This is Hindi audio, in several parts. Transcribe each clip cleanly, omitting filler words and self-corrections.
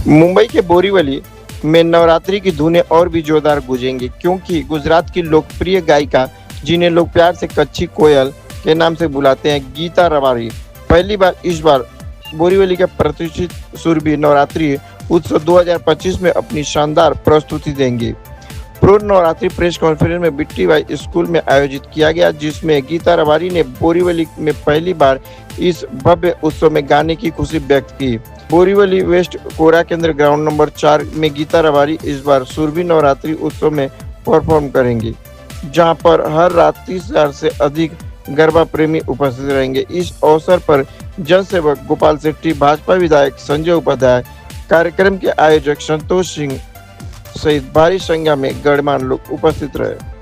मुंबई के बोरीवली में नवरात्रि की धुनें और भी जोरदार गूंजेंगी क्योंकि गुजरात की लोकप्रिय गायिका जिन्हें लोग प्यार से कच्ची कोयल के नाम से बुलाते हैं, गीता रबारी पहली बार इस बार बोरीवली के प्रतिष्ठित सुरभि नवरात्रि उत्सव 2025 में अपनी शानदार प्रस्तुति देंगी। पूर्व नवरात्रि प्रेस कॉन्फ्रेंस में बिट्टी बाई स्कूल में आयोजित किया गया, जिसमें गीता रबारी ने बोरीवली में पहली बार इस भव्य उत्सव में गाने की खुशी व्यक्त की। बोरीवली वेस्ट कोरा केंद्र ग्राउंड नंबर 4 में गीता रबारी इस बार सुरभि नवरात्रि उत्सव में परफॉर्म करेंगी, जहां पर हर रात 30,000 से अधिक गरबा प्रेमी उपस्थित रहेंगे। इस अवसर पर जनसेवक गोपाल शेट्टी, भाजपा विधायक संजय उपाध्याय, कार्यक्रम के आयोजक संतोष सिंह सहित भारी संख्या में गणमान्य लोग उपस्थित रहे।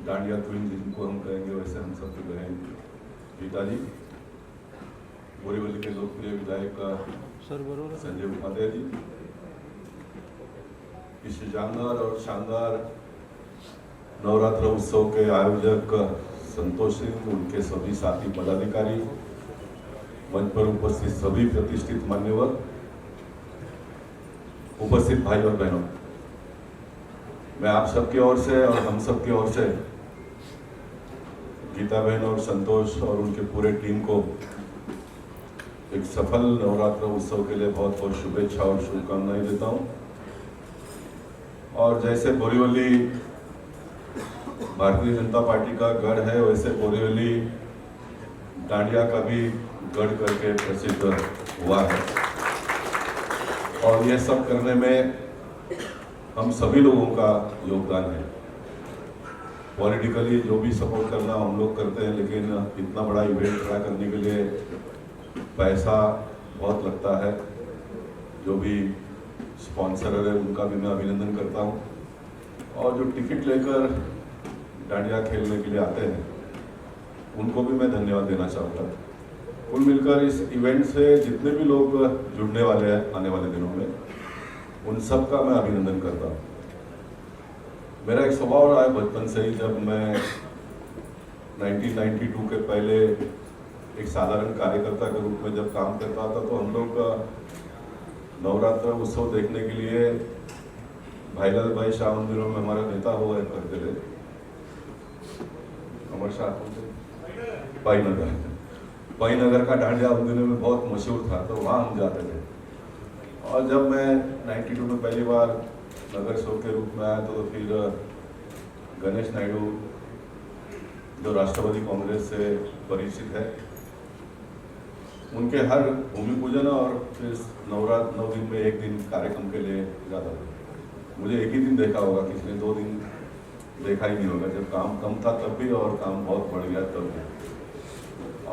डांडिया क्वीन जिनको हम कहेंगे, वैसे हम सबकी बहन गीता जी, बोरीवली के लोकप्रिय विधायक संजय उपाध्याय जी, इस जानदार और शानदार नवरात्र उत्सव के आयोजक संतोष सिंह, उनके सभी साथी पदाधिकारी, मंच पर उपस्थित सभी प्रतिष्ठित मान्यवर, उपस्थित भाई और बहनों, मैं आप सबकी ओर से और हम सबकी ओर से गीता बहन और संतोष और उनके पूरे टीम को एक सफल नवरात्र उत्सव के लिए बहुत बहुत शुभेच्छा और शुभकामनाएं देता हूं। और जैसे बोरीवली भारतीय जनता पार्टी का गढ़ है, वैसे बोरीवली डांडिया का भी गढ़ करके प्रसिद्ध हुआ है। और ये सब करने में हम सभी लोगों का योगदान है। पॉलिटिकली जो भी सपोर्ट करना हम लोग करते हैं, लेकिन इतना बड़ा इवेंट खड़ा करने के लिए पैसा बहुत लगता है। जो भी स्पॉन्सर है उनका भी मैं अभिनंदन करता हूं, और जो टिकट लेकर डांडिया खेलने के लिए आते हैं उनको भी मैं धन्यवाद देना चाहूँगा। कुल मिलकर इस इवेंट से जितने भी लोग जुड़ने वाले हैं आने वाले दिनों में, उन सब का मैं अभिनंदन करता हूँ। मेरा एक स्वभाव रहा है बचपन से ही, जब मैं 1992 के पहले एक साधारण कार्यकर्ता के रूप में जब काम करता था, तो हम लोग नवरात्र उत्सव देखने के लिए भाईलाल भाई शाह मंदिरों में हमारा नेता हुआ करते थे, अमर शाह पाईनगर का डांडिया उन दिनों में बहुत मशहूर था, तो वहाँ हम जाते थे। और जब मैं 92 में पहली बार नगर सेवक के रूप में आया, तो फिर गणेश नायडू, जो राष्ट्रवादी कांग्रेस से परिचित है, उनके हर भूमि पूजन और फिर नवरात्र 9 दिन में एक दिन कार्यक्रम के लिए जाता था। मुझे एक ही दिन देखा होगा, किसी ने 2 दिन देखा ही नहीं होगा, जब काम कम था तब भी और काम बहुत बढ़ गया तब भी।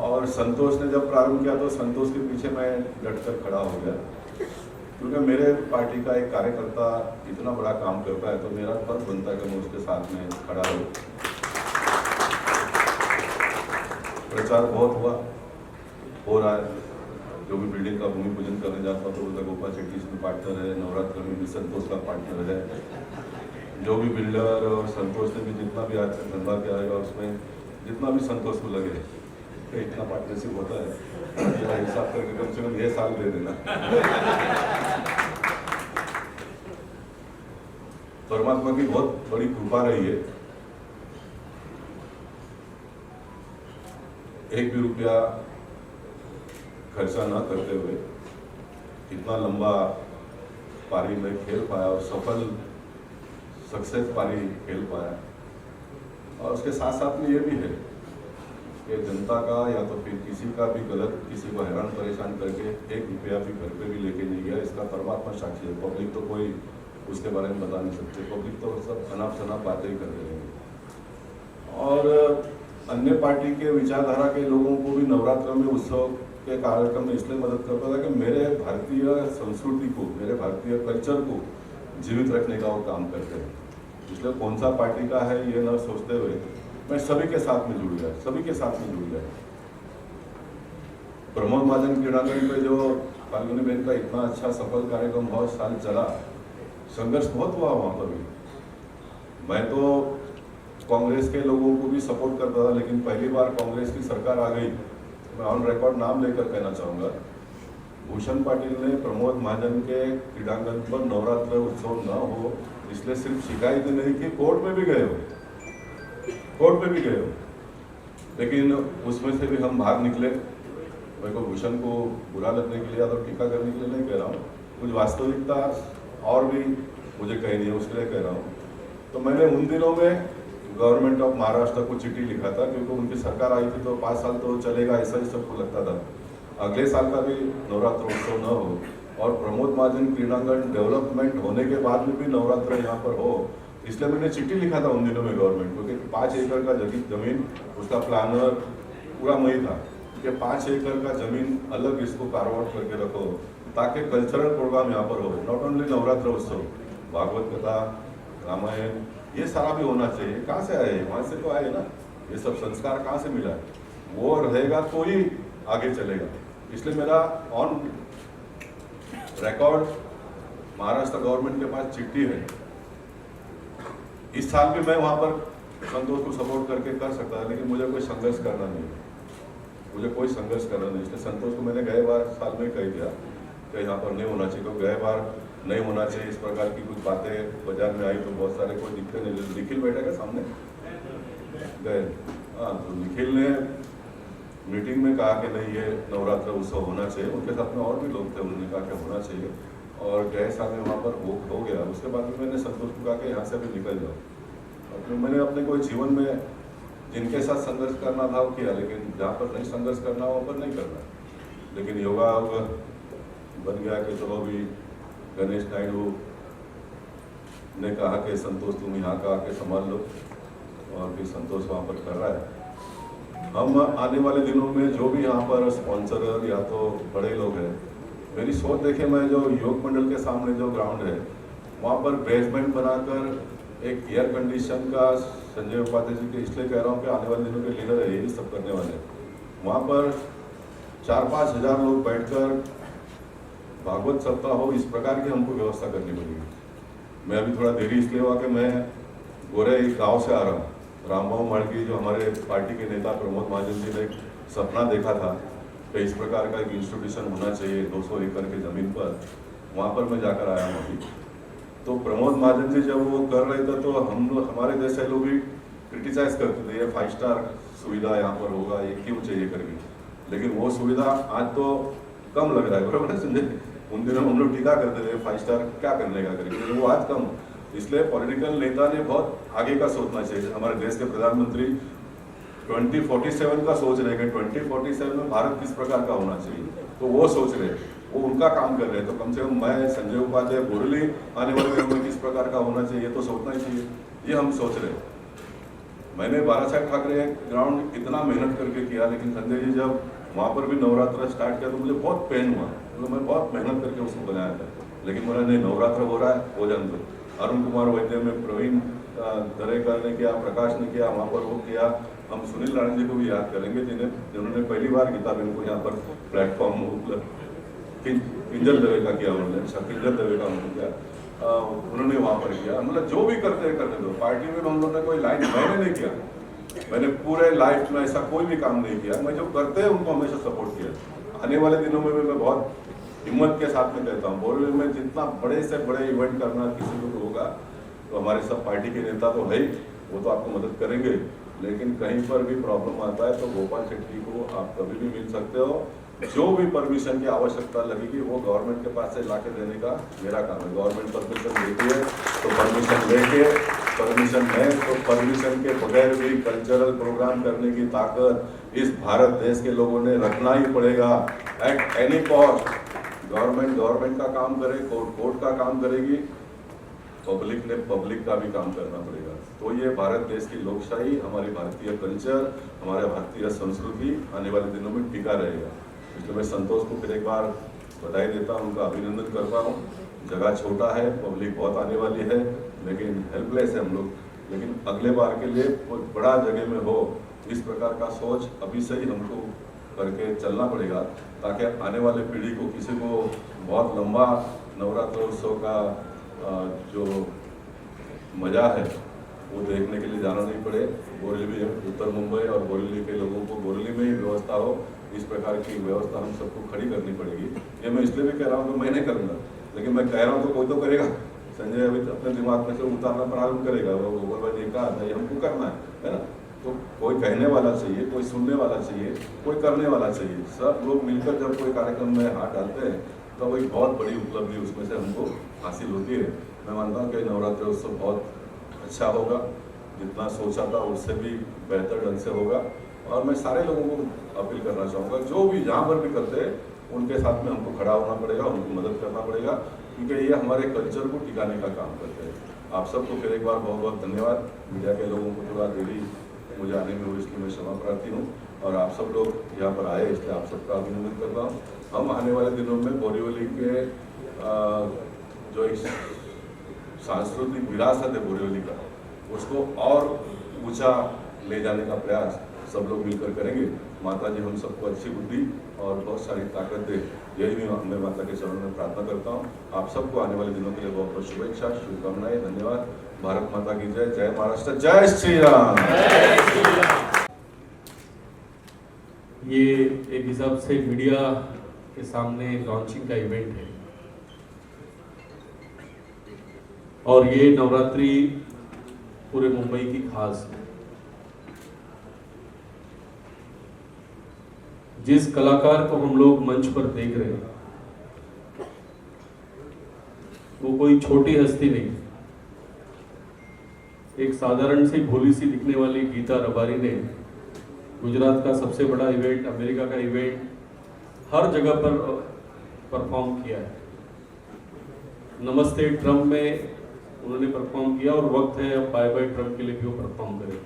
और संतोष ने जब प्रारंभ किया तो संतोष के पीछे मैं डटकर खड़ा हो गया, क्योंकि मेरे पार्टी का एक कार्यकर्ता इतना बड़ा काम करता है तो मेरा फर्ज बनता है कि मैं उसके साथ में खड़ा हूँ। प्रचार बहुत हुआ, हो रहा है, जो भी बिल्डिंग का भूमि पूजन करने जाता हूँ तो बोलता गोपाल शेट्टी इसमें पार्टनर है, नवरात्र में भी संतोष का पार्टनर है। जो भी बिल्डर और संतोष ने भी जितना भी आज तक धंधा किया है उसमें जितना भी संतोष को लगे कि इतना पार्टनरशिप होता है, मेरा हिसाब करके कम से कम 1 साल दे देना। परमात्मा की बहुत बड़ी कृपा रही है, 1 भी रुपया खर्चा ना करते हुए इतना लंबा पारी में खेल पाया और सफल सक्सेस पारी खेल पाया। और उसके साथ साथ में ये भी है कि जनता का या तो फिर किसी का भी गलत किसी को हैरान परेशान करके 1 रुपया भी घर पे भी लेके नहीं गया। इसका परमात्मा साक्षी है। पब्लिक तो कोई उसके बारे में बता नहीं सकते, पब्लिक तो सब अनाप शनाप बातें ही करते रहेंगे। और अन्य पार्टी के विचारधारा के लोगों को भी नवरात्र में उत्सव के कार्यक्रम में इसलिए मदद करता था कि मेरे भारतीय संस्कृति को, मेरे भारतीय कल्चर को जीवित रखने का वो काम करते हैं। इसलिए कौन सा पार्टी का है ये न सोचते हुए मैं सभी के साथ में जुड़ गया, सभी के साथ में जुड़ गया। प्रमोद महाजन क्रीड़ांगण पे जो फाल्गुनी बहन का इतना अच्छा सफल कार्यक्रम बहुत साल चला, संघर्ष बहुत हुआ वहाँ पर भी। मैं तो कांग्रेस के लोगों को भी सपोर्ट करता था, लेकिन पहली बार कांग्रेस की सरकार आ गई। मैं ऑन रिकॉर्ड नाम लेकर कहना चाहूँगा, भूषण पाटिल ने प्रमोद महाजन के क्रीड़ांगण पर नवरात्र उत्सव न हो इसलिए सिर्फ शिकायत नहीं की, कोर्ट में भी गए हो, कोर्ट में भी गए हो, लेकिन उसमें से भी हम बाहर निकले। मेरे को भूषण को बुरा लगने के लिए या तो टीका करने के लिए नहीं कह रहा हूँ, कुछ वास्तविकता और भी मुझे कहनी है उसके लिए कह रहा हूँ। तो मैंने उन दिनों में गवर्नमेंट ऑफ महाराष्ट्र को चिट्ठी लिखा था, क्योंकि उनकी सरकार आई थी तो 5 साल तो चलेगा ऐसा ही सबको लगता था, अगले साल का भी नवरात्र उत्सव न हो और प्रमोद महाजन क्रीड़ांगण डेवलपमेंट होने के बाद में भी नवरात्र यहाँ पर हो। इसलिए मैंने चिट्ठी लिखा था उन दिनों में गवर्नमेंट को कि 5 एकड़ का जमीन, उसका प्लानर पूरा वही था कि 5 एकड़ का जमीन अलग इसको कार्व आउट करके रखो ताकि कल्चरल प्रोग्राम यहाँ पर हो, नॉट ओनली नवरात्र उत्सव, भागवत कथा, रामायण, ये सारा भी होना चाहिए। कहाँ से आए? वहाँ से तो आए ना, ये सब संस्कार कहाँ से मिला? वो रहेगा तो ही आगे चलेगा। इसलिए मेरा ऑन रिकॉर्ड महाराष्ट्र गवर्नमेंट के पास चिट्ठी है। इस साल भी मैं वहाँ पर संतोष को सपोर्ट करके कर सकता है, लेकिन मुझे कोई संघर्ष करना नहीं, मुझे कोई संघर्ष करना नहीं। इसलिए संतोष को मैंने गए बार साल में कह दिया कि यहाँ पर नहीं होना चाहिए, तो गए बार नहीं होना चाहिए। इस प्रकार की कुछ बातें बाजार में आई तो बहुत सारे कोई दिखते नहीं। निखिल बैठेगा सामने गए, हाँ, तो निखिल ने मीटिंग में कहा कि नहीं ये नवरात्र उत्सव होना चाहिए। उनके साथ में और भी लोग थे, उन्होंने कहा कि होना चाहिए और गए साल में वहाँ पर हो गया। उसके बाद में मैंने संतोष को कहा कि यहाँ से भी निकल जाओ। और फिर मैंने अपने कोई जीवन में जिनके साथ संघर्ष करना था वो किया, लेकिन जहाँ पर नहीं संघर्ष करना वहाँ पर नहीं करना। लेकिन योगा बन गया कि चलो भी गणेश नायडू ने कहा कि संतोष तुम यहाँ का आके संभाल लो, और फिर संतोष वहाँ पर कर रहा है। हम आने वाले दिनों में जो भी यहाँ पर स्पॉन्सर या तो बड़े लोग हैं, मेरी सोच देखे, मैं जो योग मंडल के सामने जो ग्राउंड है वहाँ पर बेसमेंट बनाकर एक एयर कंडीशन का, संजय उपाध्याय जी के इसलिए कह रहा हूँ कि आने वाले दिनों के लीडर है यही सब करने वाले, वहाँ पर 4-5 हज़ार लोग बैठकर भागवत सप्ताह हो, इस प्रकार की हमको व्यवस्था करनी पड़ेगी। मैं अभी थोड़ा देरी इसलिए हुआ कि मैं गोरे एक गाँव से आ रहा हूँ। रामबाबू माड़की जो हमारे पार्टी के नेता प्रमोद महाजन जी ने एक सपना देखा था कि इस प्रकार का एक इंस्टीट्यूशन होना चाहिए 200 एकड़ की ज़मीन पर, वहाँ पर मैं जाकर आया हूँ अभी। तो प्रमोद महाजन जी जब वो कर रहे थे तो हम लोग, हमारे जैसे लोग भी क्रिटिसाइज करते थे, ये 5 स्टार सुविधा यहाँ पर होगा, ये क्यों चाहिए करके। लेकिन वो सुविधा आज तो कम लग रहा है, बराबर है संजय? उन दिनों हम लोग टीका करते थे 5 स्टार क्या करने का करके, वो आज कम। इसलिए पॉलिटिकल नेता ने बहुत आगे का सोचना चाहिए। हमारे देश के प्रधानमंत्री 2047 का सोच रहे हैं, 2047 में भारत किस प्रकार का होना चाहिए, तो वो सोच रहे, वो उनका काम कर रहे हैं। तो कम से कम मैं, संजय उपाध्याय, बोरली आने वाले दिनों में किस प्रकार का होना चाहिए तो सोचना ही चाहिए, ये हम सोच रहे हैं। मैंने बारासाहेब ठाकरे ग्राउंड इतना मेहनत करके किया, लेकिन संजय जी जब वहाँ पर भी नवरात्र स्टार्ट किया तो मुझे बहुत पेन हुआ, तो मैं बहुत मेहनत करके उसको बनाया था। लेकिन बोला नहीं, नवरात्र हो रहा है, हो जाने दो। अरुण कुमार वैद्य में प्रवीण दरेकर ने किया, प्रकाश ने किया, वहाँ पर वो किया। हम सुनील राणा जी को भी याद करेंगे जिन्होंने पहली बार गीता बहन को यहाँ पर प्लेटफॉर्म किंजल दवे का किया उन्होंने, किंजल दवे का उन्होंने किया, उन्होंने वहाँ पर किया। मतलब जो भी करते दो। पार्टी में हम लोगों ने कोई लाइन मैंने नहीं किया, मैंने पूरे लाइफ में ऐसा कोई भी काम नहीं किया। मैं जो करते हैं उनको हमेशा सपोर्ट किया। आने वाले दिनों में भी मैं बहुत हिम्मत के साथ में कहता हूँ, बोरीवली में जितना बड़े से बड़े इवेंट करना किसी को होगा तो हमारे सब पार्टी के नेता तो है ही, वो तो आपको मदद करेंगे, लेकिन कहीं पर भी प्रॉब्लम आता है तो गोपाल शेट्टी को आप कभी भी मिल सकते हो। जो भी परमिशन की आवश्यकता लगेगी वो गवर्नमेंट के पास से ला के देने का मेरा काम है। गवर्नमेंट परमिशन देती है तो परमिशन लेके, परमिशन है तो परमिशन के बगैर भी कल्चरल प्रोग्राम करने की ताकत इस भारत देश के लोगों ने रखना ही पड़ेगा एट एनी कॉस्ट। गवर्नमेंट का काम करे, कोर्ट का काम करेगी, पब्लिक ने पब्लिक का भी काम करना पड़ेगा। तो ये भारत देश की लोकशाही, हमारी भारतीय कल्चर, हमारा भारतीय संस्कृति आने वाले दिनों में टिका रहेगा। इसलिए मैं संतोष को फिर एक बार बधाई देता हूँ, उनका अभिनंदन करता हूँ। जगह छोटा है, पब्लिक बहुत आने वाली है, लेकिन हेल्पलेस है हम लोग। लेकिन अगले बार के लिए कोई बड़ा जगह में हो, इस प्रकार का सोच अभी से ही हमको करके चलना पड़ेगा, ताकि आने वाले पीढ़ी को, किसी को बहुत लंबा नवरात्र उत्सव का जो मज़ा है वो देखने के लिए जाना नहीं पड़े। बोरीवली में, उत्तर मुंबई और बोरीवली के लोगों को बोरीवली में ही व्यवस्था हो, इस प्रकार की व्यवस्था हम सबको खड़ी करनी पड़ेगी। ये मैं इसलिए भी कह रहा हूँ कि मैं नहीं करूँगा, लेकिन मैं कह रहा हूँ तो कोई तो करेगा। संजय अभी अपने दिमाग में से उतारना प्रारंभ करेगा, वो गोपाल भाई ने कहा था ये हमको करना है ना। तो कोई कहने वाला चाहिए, कोई सुनने वाला चाहिए, कोई करने वाला चाहिए। सब लोग मिलकर जब कोई कार्यक्रम में हाथ डालते हैं तो एक बहुत बड़ी उपलब्धि उसमें से हमको हासिल होती है। मैं मानता हूँ कि नवरात्र उत्सव बहुत अच्छा होगा, जितना सोचा था उससे भी बेहतर ढंग से होगा। और मैं सारे लोगों को अपील करना चाहूँगा, जो भी जहाँ पर भी करते हैं उनके साथ में हमको खड़ा होना पड़ेगा, उनको मदद करना पड़ेगा, क्योंकि ये हमारे कल्चर को टिकाने का काम करते हैं। आप सबको फिर एक बार बहुत बहुत धन्यवाद। मीडिया के लोगों को थोड़ा देरी मुझे आने में हुई, इसलिए मैं क्षमा प्रार्थी हूँ। और आप सब लोग यहाँ पर आए, इसलिए आप सबका अभिनंदन करता हूँ। हम आने वाले दिनों में बोरीवली के जो एक सांस्कृतिक विरासत है बोरीवली का, उसको और ऊंचा ले जाने का प्रयास सब लोग मिलकर करेंगे। माता जी हम सबको अच्छी बुद्धि और बहुत सारी ताकत दे, यही मैं माता के चरणों में प्रार्थना करता हूँ। आप सबको आने वाले दिनों के लिए बहुत बहुत शुभेच्छा, शुभकामनाएं, धन्यवाद। भारत माता की जय, जय महाराष्ट्र, जय श्री राम। ये एक हिसाब से मीडिया के सामने लॉन्चिंग का इवेंट है और ये नवरात्रि पूरे मुंबई की खास है। जिस कलाकार को हम लोग मंच पर देख रहे हैं वो कोई छोटी हस्ती नहीं, एक साधारण सी भोली सी दिखने वाली गीता रबारी ने गुजरात का सबसे बड़ा इवेंट, अमेरिका का इवेंट, हर जगह पर परफॉर्म किया है। नमस्ते ट्रम्प में उन्होंने परफॉर्म किया और वक्त है अब बाय बाय ट्रम्प के लिए भी वो परफॉर्म करें।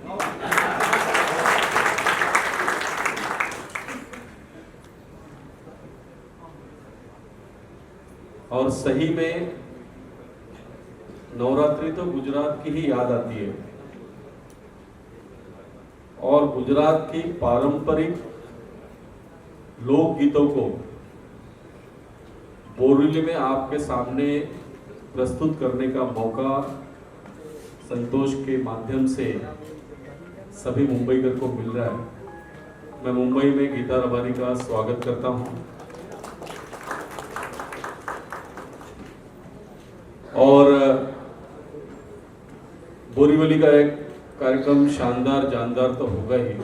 और सही में नवरात्रि तो गुजरात की ही याद आती है और गुजरात की पारंपरिक लोक गीतों को बोरीवली में आपके सामने प्रस्तुत करने का मौका संतोष के माध्यम से सभी मुंबईकर को मिल रहा है। मैं मुंबई में गीता रबारी का स्वागत करता हूं और बोरीवली का एक कार्यक्रम शानदार जानदार तो होगा ही,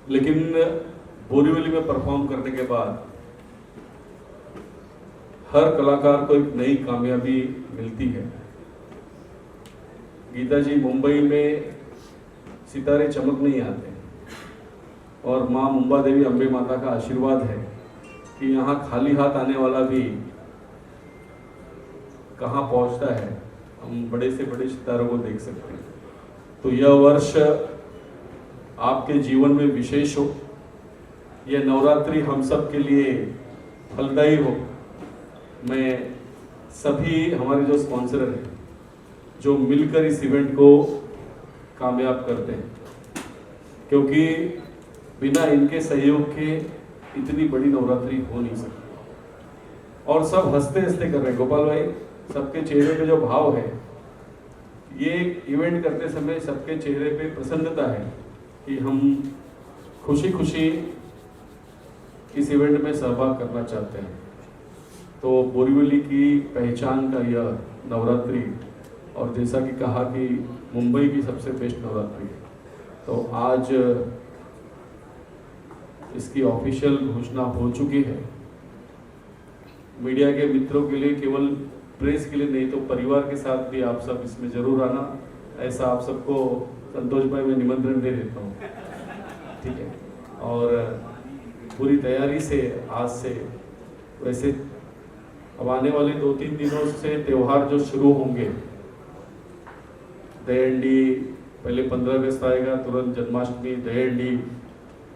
लेकिन बोरीवली में परफॉर्म करने के बाद हर कलाकार को एक नई कामयाबी मिलती है। गीता जी, मुंबई में सितारे चमक नहीं आते और माँ मुंबा देवी अम्बे माता का आशीर्वाद है कि यहाँ खाली हाथ आने वाला भी कहाँ पहुँचता है, हम बड़े से बड़े सितारों को देख सकते हैं। तो यह वर्ष आपके जीवन में विशेष हो, यह नवरात्रि हम सब के लिए फलदायी हो। मैं सभी हमारे जो स्पॉन्सर हैं जो मिलकर इस इवेंट को कामयाब करते हैं, क्योंकि बिना इनके सहयोग के इतनी बड़ी नवरात्रि हो नहीं सकती। और सब हंसते हंसते कर रहे हैं गोपाल भाई, सबके चेहरे पे जो भाव है, ये इवेंट करते समय सबके चेहरे पे प्रसन्नता है कि हम खुशी खुशी इस इवेंट में सहभाग करना चाहते हैं। तो बोरीवली की पहचान का यह नवरात्रि, और जैसा कि कहा कि मुंबई की सबसे बेस्ट नवरात्रि है, तो आज इसकी ऑफिशियल घोषणा हो चुकी है। मीडिया के मित्रों के लिए, केवल प्रेस के लिए नहीं तो परिवार के साथ भी आप सब इसमें जरूर आना, ऐसा आप सबको संतोष भाई मैं निमंत्रण दे देता हूँ, ठीक है। और पूरी तैयारी से आज से, वैसे अब आने वाले 2-3 दिनों से त्यौहार जो शुरू होंगे, दहीहंडी, पहले 15 अगस्त आएगा, तुरंत जन्माष्टमी, दहीहंडी,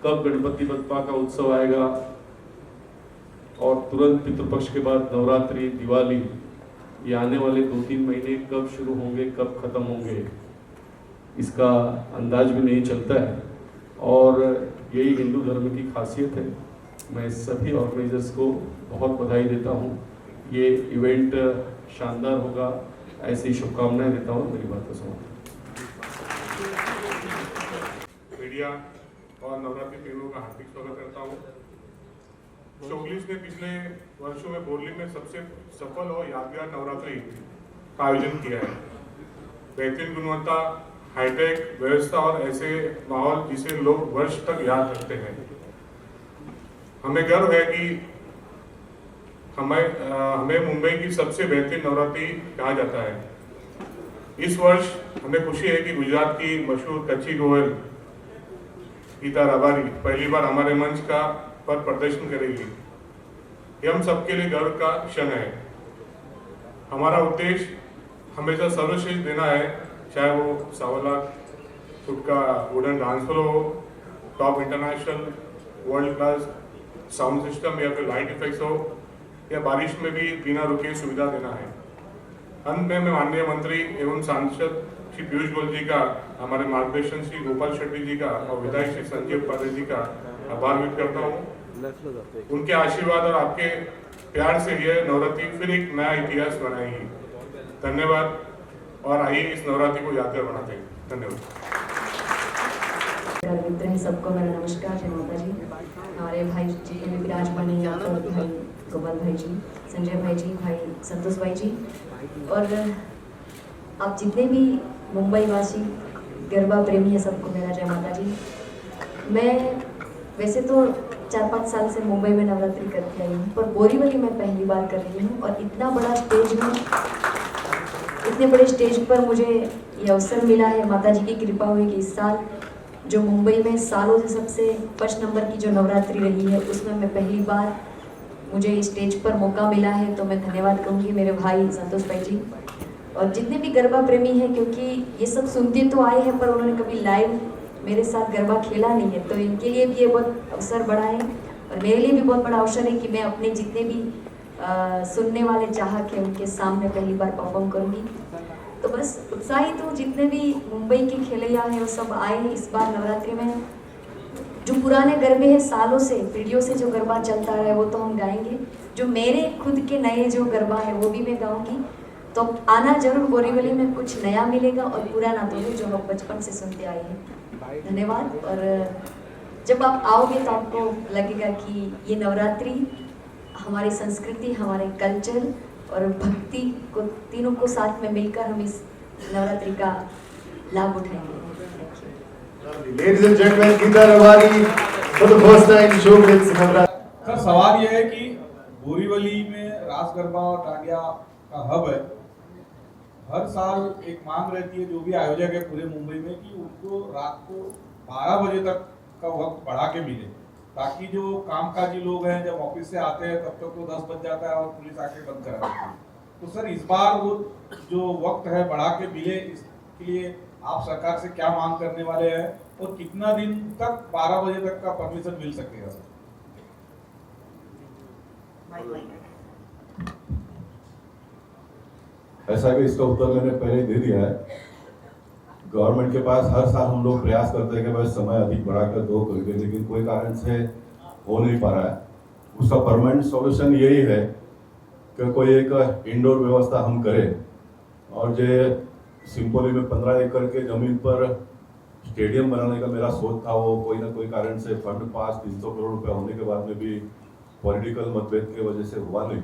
कब गणपति बप्पा का उत्सव आएगा, और तुरंत पितृपक्ष के बाद नवरात्रि, दिवाली, ये आने वाले 2-3 महीने कब शुरू होंगे कब खत्म होंगे इसका अंदाज भी नहीं चलता है। और यही हिंदू धर्म की खासियत है। मैं सभी ऑर्गेनाइजर्स को बहुत बधाई देता हूँ। ये इवेंट शानदार होगा, ऐसी शुभकामनाएं देता हूँ। मेरी बात को समाप्त। मीडिया और नवरात्रि प्रेमियों का हार्दिक स्वागत करता हूँ। शोगलिस ने पिछले वर्षों में बोरली में सबसे सफल और यादगार नवरात्रि का आयोजन किया है। बेहतरीन गुणवत्ता, हाईटेक व्यवस्था और ऐसे माहौल जिसे लोग वर्ष तक याद रखते हैं। हमें गर्व है कि हमें मुंबई की सबसे बेहतरीन नवरात्रि कहा जाता है। इस वर्ष हमें खुशी है कि गुजरात की मशहूर कच्ची गोयल गीता रबारी पहली बार हमारे मंच का पर प्रदर्शन करेगी। ये हम सबके लिए गर्व का क्षण है। हमारा उद्देश्य हमेशा सर्वश्रेष्ठ देना है, चाहे वो 1.25 लाख फुट का वुडन डांस फ्लोर हो, top international world class sound system या फिर लाइट इफेक्ट्स हो, या बारिश में भी बिना रुके सुविधा देना है। अंत में मैं माननीय मंत्री एवं सांसद श्री पीयूष गोयल जी का, हमारे मार्गदर्शन श्री गोपाल शेट्टी जी का और विधायक श्री संजय उपाध्याय जी का आभार व्यक्त करता हूँ। उनके आशीर्वाद और आपके प्यार से यह नवरात्रि फिर एक नया इतिहास बनाएगी। धन्यवाद, और आइए इस नवरात्रि को यादगार बनाते हैं। धन्यवाद। मित्र हैं सबको मेरा नमस्कार, जय माता जी। हमारे भाई जी में विराजमान है यहाँ पर भाई गोपाल भाई जी, संजय भाई जी, भाई संतोष भाई जी, और आप जितने भी मुंबई वासी गरबा प्रेमी है सबको मेरा जय माता जी। मैं वैसे तो 4-5 साल से मुंबई में नवरात्रि करके आई हूँ, पर बोरीवली में पहली बार कर रही हूँ, और इतना बड़ा स्टेज में, इतने बड़े स्टेज पर मुझे ये अवसर मिला है। माता जी की कृपा हुई कि इस साल जो मुंबई में सालों से सबसे फर्स्ट नंबर की जो नवरात्रि रही है, उसमें मैं पहली बार मुझे स्टेज पर मौका मिला है, तो मैं धन्यवाद कहूँगी मेरे भाई संतोष भाई जी और जितने भी गरबा प्रेमी हैं, क्योंकि ये सब सुनते तो आए हैं पर उन्होंने कभी लाइव मेरे साथ गरबा खेला नहीं है, तो इनके लिए भी ये बहुत अवसर बड़ा है, और मेरे लिए भी बहुत बड़ा अवसर है कि मैं अपने जितने भी सुनने वाले चाहक हैं उनके सामने पहली बार परफॉर्म करूँगी। तो बस उत्साहित हूँ, जितने भी मुंबई के खेलैया हैं वो सब आए हैं इस बार नवरात्रि में। जो पुराने गरबे हैं, सालों से पीढ़ियों से जो गरबा चलता रहा है वो तो हम गाएंगे, जो मेरे खुद के नए जो गरबा है वो भी मैं गाऊंगी। तो आना जरूर, बोरीवली में कुछ नया मिलेगा और पुराना तो जो हम बचपन से सुनते आए हैं। धन्यवाद। और जब आप आओगे तो आपको लगेगा कि ये नवरात्रि हमारी संस्कृति, हमारे कल्चर और भक्ति को तीनों को साथ में मिलकर हम इस नवरात्रि का लाभ उठाएंगे। Ladies and gentlemen, Geeta Rawari for the first time showcase Navratri. Sir सवाल यह है कि बोरीवली में रास गरबा और डांडिया का हब है। हर साल एक मांग रहती है जो भी आयोजक है पूरे मुंबई में कि उनको रात को 12 बजे तक का वक्त बढ़ा के मिले, ताकि जो कामकाजी लोग हैं जब ऑफिस से आते हैं तब तक तो 10 बज जाता है और पुलिस आके बंद करा देती है। तो सर इस बार वो जो वक्त है बढ़ा के मिले, इसके लिए आप सरकार से क्या मांग करने वाले हैं और कितना दिन तक 12 बजे तक का परमिशन मिल सकेगा सर? ऐसा कि इसका उत्तर मैंने पहले दे दिया है। गवर्नमेंट के पास हर साल हम लोग प्रयास करते हैं कि बस समय अधिक बढ़ाकर 2 करके, लेकिन कोई कारण से हो नहीं पा रहा है। उसका परमानेंट सॉल्यूशन यही है कि कोई एक इंडोर व्यवस्था हम करें, और जो सिंपोली में 15 एकड़ के ज़मीन पर स्टेडियम बनाने का मेरा सोच था, वो कोई ना कोई कारण से फंड पास 300 करोड़ रुपए होने के बाद में भी पॉलिटिकल मतभेद की वजह से हुआ नहीं।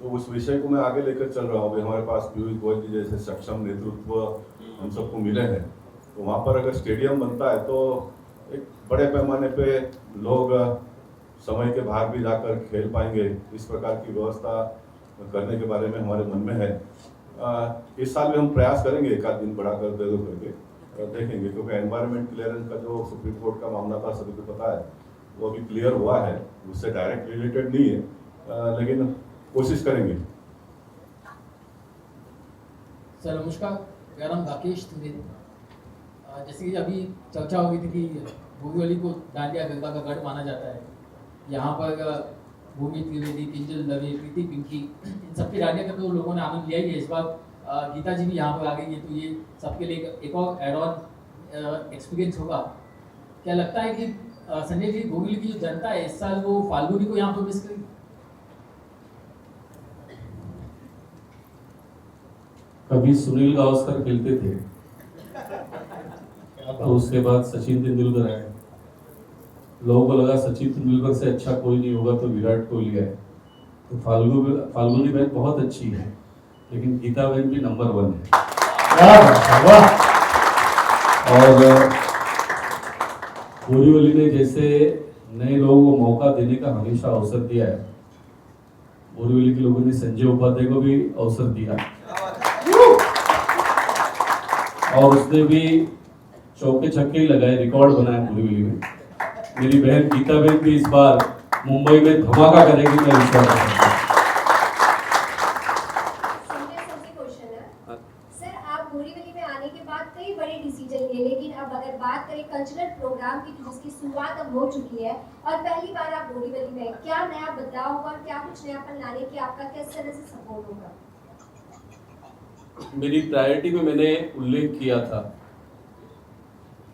तो उस विषय को मैं आगे लेकर चल रहा हूँ। अभी हमारे पास पीयूष गोयल जी जैसे सक्षम नेतृत्व हम सबको मिले हैं, तो वहाँ पर अगर स्टेडियम बनता है तो एक बड़े पैमाने पे लोग समय के बाहर भी जाकर खेल पाएंगे। इस प्रकार की व्यवस्था करने के बारे में हमारे मन में है। इस साल भी हम प्रयास करेंगे, एक आध दिन बढ़ाकर 2 करके देखेंगे, क्योंकि एनवायरनमेंट क्लियरेंस का जो सुप्रीम कोर्ट का मामला था सभी को पता है, वो अभी क्लियर हुआ है, उससे डायरेक्ट रिलेटेड नहीं है, लेकिन कोशिश करेंगे। सर नमस्कार, मेरा नाम राकेश त्रिवेदी। जैसे कि अभी चर्चा हो गई थी कि बोरीवली को डांडिया गरबा का गढ़ माना जाता है। यहाँ पर भूमि त्रिवेदी, किंजल दवे, प्रीति पिंकी, इन सबके डांडिया का तो लोगों ने आनंद लिया ही है। इस बार गीता जी भी यहाँ पर आ गई है, तो ये सबके लिए एक और एड ऑन एक्सपीरियंस होगा। क्या लगता है कि संजय जी, बोरीवली की जो जनता है इस साल वो फाल्गुनी को यहाँ पर मिस करेगी? कभी सुनील गावस्कर खेलते थे, तो उसके बाद सचिन तेंदुलकर आए। लोगों को लगा सचिन तेंदुलकर से अच्छा कोई नहीं होगा, तो विराट कोहली आए। तो फाल्गुनी बहन बहुत अच्छी है, लेकिन गीता बहन भी नंबर 1 है। और बोरीवली ने जैसे नए लोगों को मौका देने का हमेशा अवसर दिया है, बोरीवली के लोगों ने संजय उपाध्याय को भी अवसर दिया, और उसने भी चौके छक्के ही लगाए, रिकॉर्ड बनाया बोरीवली में। मेरी बहन गीता बहन भी इस बार मुंबई में धमाका करेगी, मैं विश्वास करता हूं। क्वेश्चन है सर, आप बोरीवली में आने के बाद कई बड़े डिसीजन लिए, लेकिन अब अगर बात करें कल्चरल प्रोग्राम की, जिसकी शुरुआत अब हो चुकी है और पहली बार आप बोरीवली में, क्या नया बदलाव होगा और क्या कुछ नयापन लाने की आपका किस तरह से सपोर्ट होगा? मेरी प्रायोरिटी में मैंने उल्लेख किया था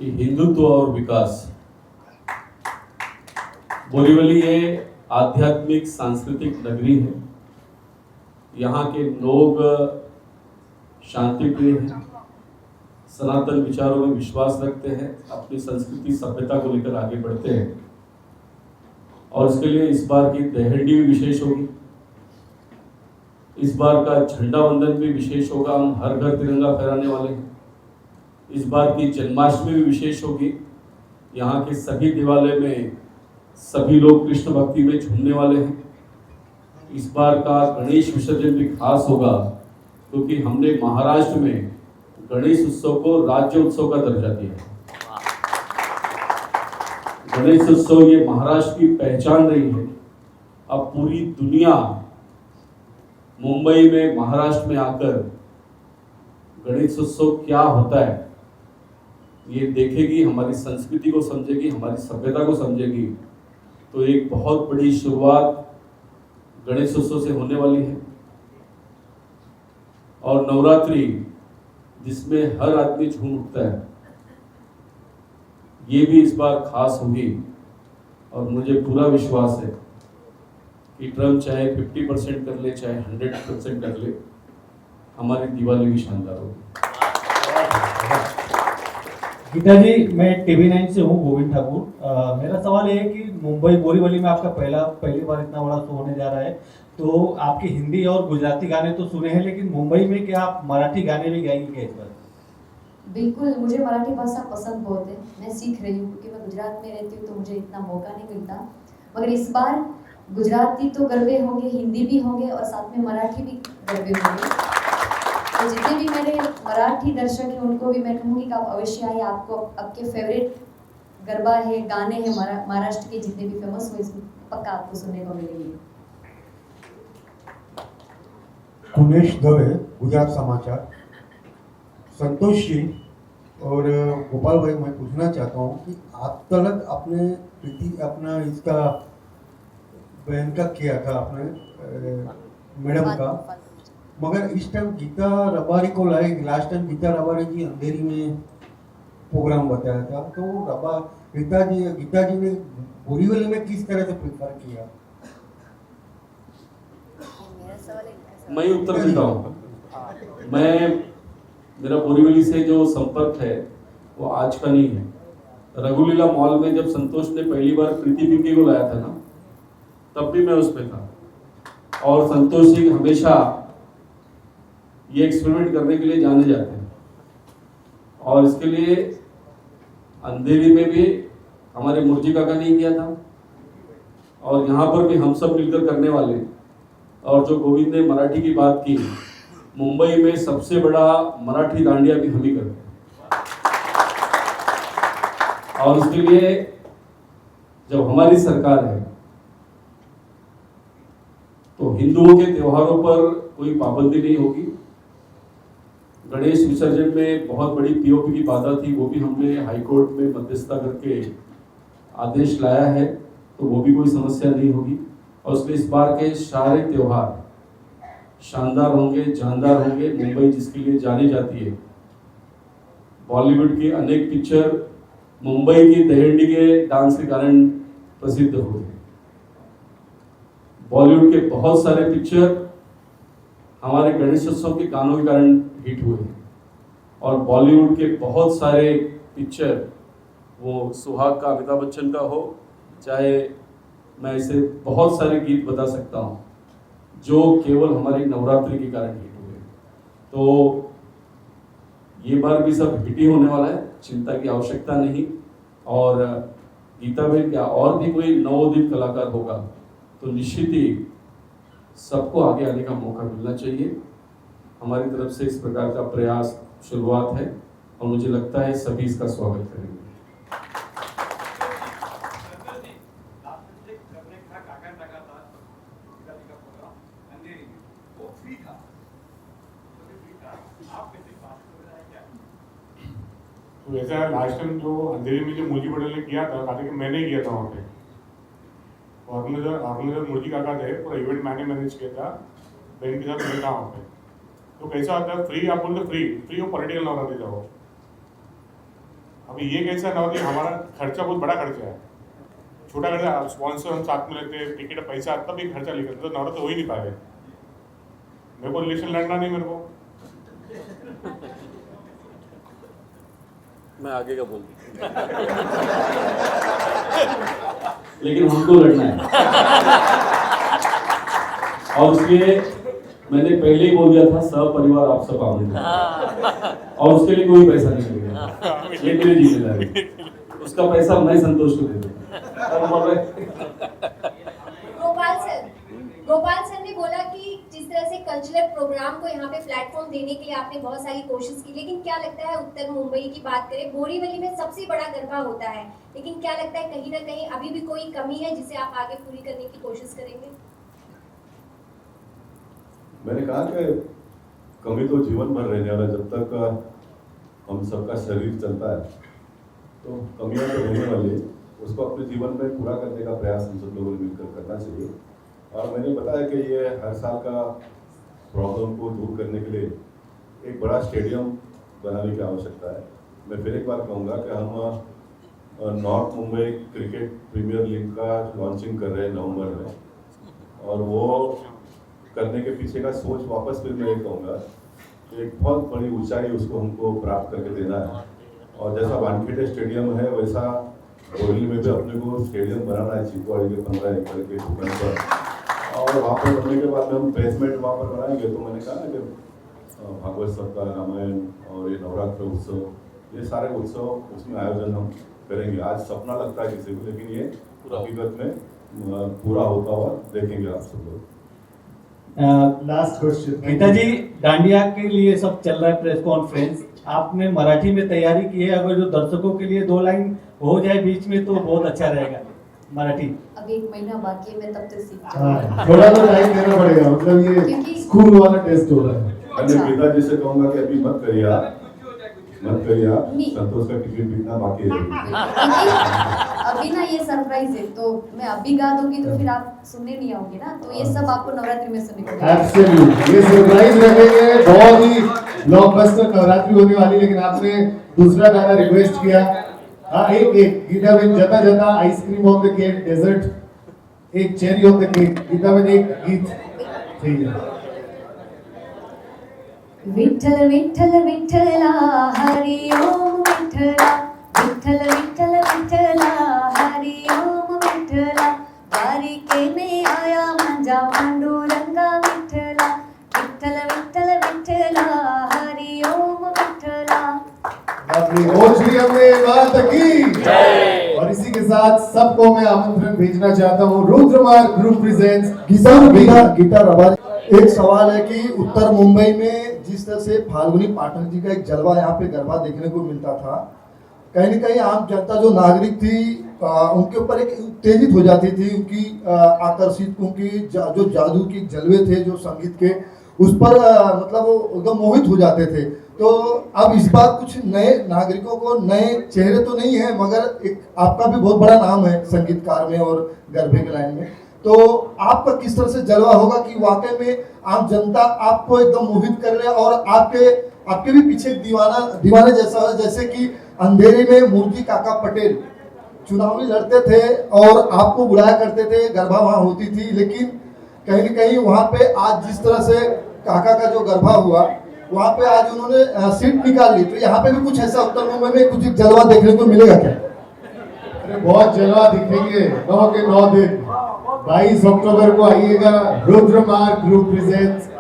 कि हिंदुत्व और विकास। बोरीवली ये आध्यात्मिक सांस्कृतिक नगरी है। यहाँ के लोग शांति प्रिय हैं, सनातन विचारों में विश्वास रखते हैं, अपनी संस्कृति सभ्यता को लेकर आगे बढ़ते हैं, और इसके लिए इस बार की दहंडी भी विशेष होगी। इस बार का झंडा वंदन भी विशेष होगा, हम हर घर तिरंगा फहराने वाले हैं। इस बार की जन्माष्टमी भी विशेष होगी। यहाँ के सभी देवालय में सभी लोग कृष्ण भक्ति में झूमने वाले हैं। इस बार का गणेश विसर्जन भी खास होगा, क्योंकि हमने महाराष्ट्र में गणेश उत्सव को राज्य उत्सव का दर्जा दिया है। गणेश उत्सव ये महाराष्ट्र की पहचान रही है। अब पूरी दुनिया मुंबई में, महाराष्ट्र में आकर गणेश उत्सव क्या होता है ये देखेगी, हमारी संस्कृति को समझेगी, हमारी सभ्यता को समझेगी। तो एक बहुत बड़ी शुरुआत गणेश उत्सव से होने वाली है। और नवरात्रि, जिसमें हर आदमी झूम उठता है, ये भी इस बार खास होगी। और मुझे पूरा विश्वास है कि ट्रम्प चाहे 50% कर ले, चाहे 100% कर ले, हमारी दिवाली भी शानदार होगी। गीता जी, मैं TV9 से हूँ, गोविंद ठाकुर। मेरा सवाल ये है कि मुंबई बोरीवली में आपका पहली बार इतना बड़ा शो होने जा रहा है, तो आपके हिंदी और गुजराती गाने तो सुने हैं, लेकिन मुंबई में क्या आप मराठी गाने भी गाएंगे क्या इस बार? बिल्कुल, मुझे मराठी भाषा पसंद बहुत है, मैं सीख रही हूँ, क्योंकि मैं गुजरात में रहती हूँ तो मुझे इतना मौका नहीं मिलता। मगर इस बार गुजराती तो गरबे होंगे, हिंदी भी होंगे और साथ में मराठी भी गरबे होंगे। तो जितने भी मेरे मराठी दर्शक हैं उनको भी मैं कहूँगी कि आप अवश्य आइए। आपको आपके फेवरेट गरबा है, गाने हैं महाराष्ट्र के जितने भी फेमस हुए, इसमें पक्का आपको सुनने को मिलेंगे। कुनेश दवे, गुजरात समाचार। संतोष जी और गोपाल भाई, मैं पूछना चाहता हूँ कि आप तक अपना इसका बहन का किया था आपने, मैडम का, मगर इस टाइम गीता रबारी को लाए। लास्ट टाइम गीता रबारी जी अंधेरी में प्रोग्राम बताया था, तो गीता जी ने बोरीवली में किस तरह से प्रिफर किया? मैं उत्तर देता हूँ। मेरा बोरीवली से जो संपर्क है वो आज का नहीं है। रघुलीला मॉल में जब संतोष ने पहली बार प्रीति पिंकी को लाया था ना, तब भी मैं उसमें था। और संतोष जी हमेशा ये एक्सपेरिमेंट करने के लिए जाने जाते हैं, और इसके लिए अंधेरी में भी हमारे मुर्जी काका ने किया था, और यहाँ पर भी हम सब मिलकर करने वाले। और जो गोविंद ने मराठी की बात की, मुंबई में सबसे बड़ा मराठी दांडिया भी हम ही करते हैं। और उसके लिए जब हमारी सरकार है तो हिंदुओं के त्योहारों पर कोई पाबंदी नहीं होगी। गणेश विसर्जन में बहुत बड़ी पीओपी की बाधा थी, वो भी हमने हाईकोर्ट में मध्यस्थता करके आदेश लाया है, तो वो भी कोई समस्या नहीं होगी। और उसमें इस बार के सारे त्योहार शानदार होंगे, जानदार होंगे। मुंबई जिसके लिए जानी जाती है, बॉलीवुड की अनेक पिक्चर मुंबई की दहंडी के डांस के कारण प्रसिद्ध हुए। बॉलीवुड के बहुत सारे पिक्चर हमारे गणेशोत्सव के गानों के कारण हिट हुए, और बॉलीवुड के बहुत सारे पिक्चर, वो सुहाग का अमिताभ बच्चन का हो, चाहे मैं ऐसे बहुत सारे गीत बता सकता हूँ जो केवल हमारी नवरात्रि के कारण हिट हुए। तो ये बार भी सब हिट ही होने वाला है, चिंता की आवश्यकता नहीं। और गीता में क्या और भी कोई नवोदित कलाकार होगा तो निश्चित ही सबको आगे आने का मौका मिलना चाहिए। हमारी तरफ से इस प्रकार का प्रयास शुरुआत है, और मुझे लगता है सभी इसका स्वागत करेंगे। तो वैसा लास्ट टाइम जो अंधेरी में जो मुर्जी पटेल ने किया था, कहा था कि मैंने किया था वहाँ पे। ऑर्गेनाइजर मुर्जी काका थे, पूरा इवेंट मैंने मैनेज किया था, बहन के साथ मैं था वहाँ पे। तो कैसा होता है, फ्री आप बोलते फ्री हो पॉलिटिकल नवरात्रि का हो। अभी ये कैसा नवरात्रि, हमारा खर्चा बहुत बड़ा खर्चा है, छोटा खर्चा। स्पॉन्सर हम साथ में लेते हैं, टिकट पैसा तब भी खर्चा लेकर, तो नवरात्रि हो ही नहीं पा रहे। मेरे को इलेक्शन लड़ना नहीं, मेरे को मैं आगे का बोल लेकिन हमको लड़ना है, और उसके मैंने पहले ही बोल दिया था, सब परिवार आप सब आमंत्रित, और उसके लिए कोई पैसा नहीं लगेगा, ये मेरी जिम्मेदारी। उसका पैसा मैं संतोष को दे दूंगा। गोपाल सर ने बोला कि जिस तरह से कल्चरल प्रोग्राम को यहाँ पे प्लेटफॉर्म देने के लिए आपने बहुत सारी कोशिश की, लेकिन क्या लगता है उत्तर मुंबई की बात करें, बोरीवली में सबसे बड़ा गरबा होता है, लेकिन क्या लगता है कहीं ना कहीं अभी भी कोई कमी है जिसे आप आगे पूरी करने की कोशिश करेंगे? मैंने कहा कि कमी तो जीवन भर रहने वाला, जब तक हम सबका शरीर चलता है तो कमियां तो रहने वाली है, उसको अपने जीवन में पूरा करने का प्रयास हम सब लोगों ने मिलकर करना चाहिए। और मैंने बताया कि ये हर साल का प्रॉब्लम को दूर करने के लिए एक बड़ा स्टेडियम बनाने की आवश्यकता है। मैं फिर एक बार कहूँगा कि हम north Mumbai cricket premier league का लॉन्चिंग कर रहे हैं नवंबर में, और वो करने के पीछे का सोच वापस फिर मैं ये कहूँगा कि एक बहुत बड़ी ऊंचाई उसको हमको प्राप्त करके देना है। और जैसा वानखेड़े स्टेडियम है, वैसा बोरीवली में भी अपने को स्टेडियम बनाना है, चिपवाड़ी के 15 एकड़ के टुकड़े पर। और वहाँ पर बनने के बाद में हम बेसमेंट वहाँ पर बनाएंगे। तो मैंने कहा ना कि भागवत सप्ताह, रामायण और ये नवरात्र उत्सव, ये सारे उत्सव उसमें आयोजन हम करेंगे। आज सपना लगता है किसी को, लेकिन ये हकीकत में पूरा होता हुआ देखेंगे आप सब लोग। लास्ट क्वेश्चन गीता जी, डांडिया के लिए सब चल रहा है प्रेस कॉन्फ्रेंस, आपने मराठी में तैयारी की है, अगर जो दर्शकों के लिए 2 लाइन हो जाए बीच में तो बहुत अच्छा रहेगा। मराठी अभी 1 महीना बाकी है, मैं तब तक सीख हाँ, थोड़ा तो टाइम देना पड़ेगा, मतलब ये स्कूल वाला टेस्ट हो रहा है। मैंने पिताजी से कहूँगा कि अभी मत करिए आप, मत करिए आप, नहीं। संतोष का टिकट बिकना बाकी है। अभी ना ये सरप्राइज है, तो मैं अभी गा दूंगी तो फिर आप सुनने नहीं आओगे ना, तो ये सब आपको नवरात्रि में सुनने को मिलेगा। एब्सोल्युटली, ये सरप्राइज रखेंगे। बहुत ही ब्लॉकबस्टर नवरात्रि होने वाली, लेकिन आपने दूसरा गाना रिक्वेस्ट किया। हाँ, एक गीता बेन, जता जता ice cream of the cake, dessert, एक cherry of the cake. Geeta ben एक गीत चाहिए। विठ्ठल विठ्ठल विठ्ठला हरि ओम विठ्ठला, विठ्ठल विठ्ठल विठ्ठला हरि ओम विठ्ठला, बारिकेने आया माझा पांडुरंगा विठ्ठला, विठ्ठल विठ्ठल विठ्ठला हरि ओम विठ्ठला। बात की और इसी के साथ सबको मैं आमंत्रण भेजना चाहता हूँ। रुद्रमार्ग ग्रुप प्रेजेंट्स गीता रबारी। एक सवाल है कि उत्तर मुंबई में जिस तरह से फाल्गुनी पाठक जी का एक जलवा यहाँ पे गरबा देखने को मिलता था, कहीं न कहीं आम जनता जो नागरिक थी उनके ऊपर एक उत्तेजित हो जाती थी, उनकी आकर्षित, उनकी जो जादू की जलवे थे जो संगीत के, उस पर मतलब वो एकदम मोहित हो जाते थे। तो अब इस बार कुछ नए नागरिकों को, नए चेहरे तो नहीं है, मगर एक आपका भी बहुत बड़ा नाम है संगीतकार में और गरबे के लाइन में, तो आपका किस तरह से जलवा होगा कि वाकई में आम जनता आपको एकदम मोहित कर ले और आपके भी पीछे दीवाने जैसा हो, जैसे कि अंधेरे में मूर्ति काका पटेल चुनावी लड़ते थे और आपको बुलाया करते थे, गरबा वहां होती थी, लेकिन कहीं न कहीं वहां पे आज जिस तरह से काका का जो गरबा हुआ, वहां पे आज उन्होंने सीट निकाल ली, तो यहाँ पे भी कुछ ऐसा उत्तर मुंबई में कुछ जलवा देखने को मिलेगा क्या? अरे बहुत जलवा दिखेंगे 9 के 9 दिन। 22 अक्टूबर को आइएगा। रुद्रमार्ग ग्रुप प्रेजेंट्स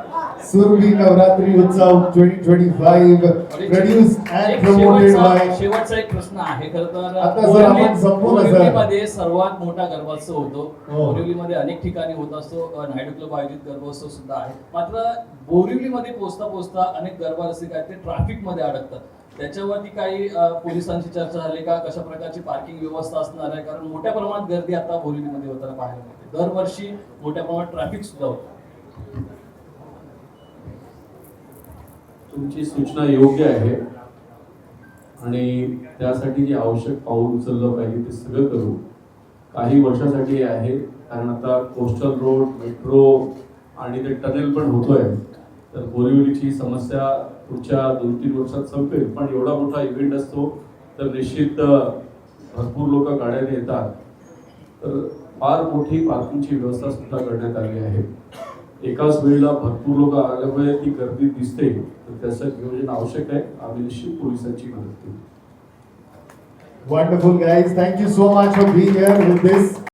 सुरभि नवरात्रि उत्सव 2025 प्रोड्यूस्ड एंड प्रमोटेड बाय। शेवटचा एक प्रश्न आहे खरं तर आता जर आपण संपूर्ण सर बोरिवलीमध्ये सर्वात मोठा गरबोत्सव होतो। बोरिवलीमध्ये अनेक ठिकाणी होत असतो, नायडू क्लब आयोजित गरबोत्सव सुद्धा आहे। मात्र बोरिवलीमध्ये पोहोचता अनेक गरबा रसिक आहेत ते ट्रॅफिक मध्ये अडकतात, त्याच्यावरती काही पोलिसांची चर्चा झाली का? कशा प्रकारची पार्किंग व्यवस्था असणार आहे? कारण मोठ्या प्रमाणात गर्दी आता बोरिवलीमध्ये होताना पाहायला मिळते, दरवर्षी मोठ्या प्रमाणात ट्रॅफिक सुद्धा होतं। तुमची सूचना योग्य आहे आणि त्यासाठी जे आवश्यक पाऊल उचललं पाहिजे ते सगळं करू। काही वर्षासाठी आहे, कारण आता कोस्टल रोड, मेट्रो आणि ते टनेल पण होतोय, तर बोरिवलीची समस्या पुढच्या 2-3 वर्षात संपेल। पण एवढा मोठा इव्हेंट असतो तर निश्चित भरपूर लोक गाड्याने येतात, तर फार मोठी पार्किंगची व्यवस्था सुद्धा करण्यात आली आहे। एकाच वेळेला भरपूर लोक आल्यामुळे ती गर्दी दिसते, तर त्याचं नियोजन आवश्यक आहे। आम्ही निश्चित पोलिसांची मदत करू। Wonderful guys, thank you so much for being here with this